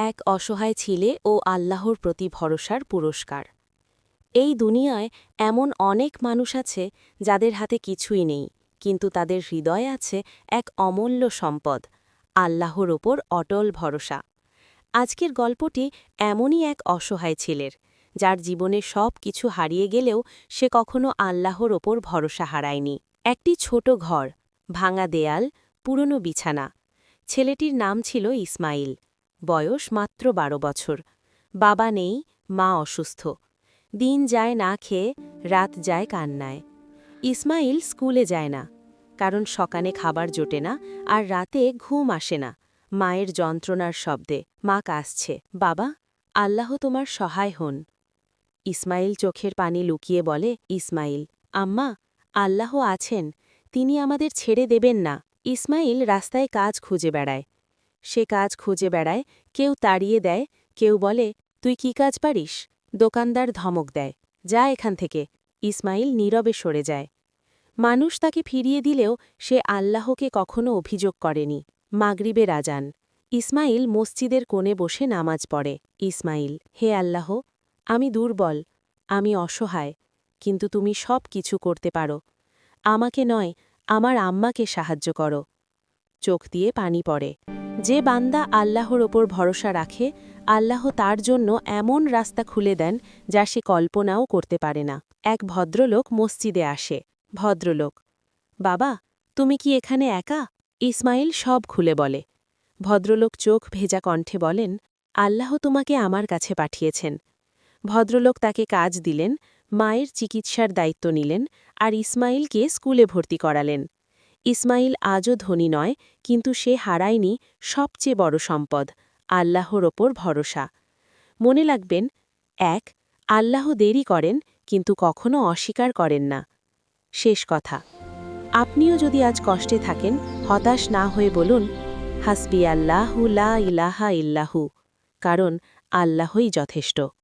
এক অসহায় ছেলে ও আল্লাহর প্রতি ভরসার পুরস্কার। এই দুনিয়ায় এমন অনেক মানুষ আছে যাদের হাতে কিছুই নেই, কিন্তু তাদের হৃদয়ে আছে এক অমূল্য সম্পদ, আল্লাহর ওপর অটল ভরসা। আজকের গল্পটি এমনই এক অসহায় ছেলের, যার জীবনে সব কিছু হারিয়ে গেলেও সে কখনো আল্লাহর ওপর ভরসা হারায়নি। একটি ছোট ঘর, ভাঙা দেয়াল, পুরনো বিছানা। ছেলেটির নাম ছিল ইসমাইল। বয়স মাত্র 12 বছর। বাবা নেই, মা অসুস্থ। দিন যায় না খেয়ে, রাত যায় কান্নায়। ইসমাইল স্কুলে যায় না, কারণ সকালে খাবার জোটে না, আর রাতে ঘুম আসে না মায়ের যন্ত্রণার শব্দে। মা কাঁদছে, বাবা, আল্লাহ তোমার সহায় হন। ইসমাইল চোখের পানি লুকিয়ে বলে, ইসমাইল, আম্মা, আল্লাহ আছেন, তিনি আমাদের ছেড়ে দেবেন না। ইসমাইল রাস্তায় কাজ খুঁজে বেড়ায়। সে কাজ খুঁজে বেড়ায়, কেউ তাড়িয়ে দেয়, কেউ বলে, তুই কি কাজ পারিস? দোকানদার ধমক দেয়, যা এখান থেকে। ইসমাইল নীরবে সরে যায়। মানুষ তাকে ফিরিয়ে দিলেও সে আল্লাহকে কখনো অভিযোগ করেনি। মাগরিবের আজান। ইসমাইল মসজিদের কোণে বসে নামাজ পড়ে। ইসমাইল, হে আল্লাহ, আমি দুর্বল, আমি অসহায়, কিন্তু তুমি সব কিছু করতে পারো। আমাকে নয়, আমার আম্মাকে সাহায্য করো। চোখ দিয়ে পানি পড়ে। যে বান্দা আল্লাহর ওপর ভরসা রাখে, আল্লাহ তার জন্য এমন রাস্তা খুলে দেন যা সে কল্পনাও করতে পারে না। এক ভদ্রলোক মসজিদে আসে। ভদ্রলোক, বাবা, তুমি কি এখানে একা? ইসমাইল সব খুলে বলে। ভদ্রলোক চোখ ভেজা কণ্ঠে বলেন, আল্লাহ তোমাকে আমার কাছে পাঠিয়েছেন। ভদ্রলোক তাকে কাজ দিলেন, মায়ের চিকিৎসার দায়িত্ব নিলেন, আর ইসমাইলকে স্কুলে ভর্তি করালেন। ইসমাইল আজও ধনী নয়, কিন্তু সে হারায়নি সবচেয়ে বড় সম্পদ, আল্লাহর ওপর ভরসা। মনে রাখবেন, ১. আল্লাহ দেরি করেন, কিন্তু কখনো অস্বীকার করেন না। শেষ কথা, আপনিও যদি আজ কষ্টে থাকেন, হতাশ না হয়ে বলুন, হাসবি আল্লাহু লা ইলাহা ইল্লাহু, কারণ আল্লাহই যথেষ্ট।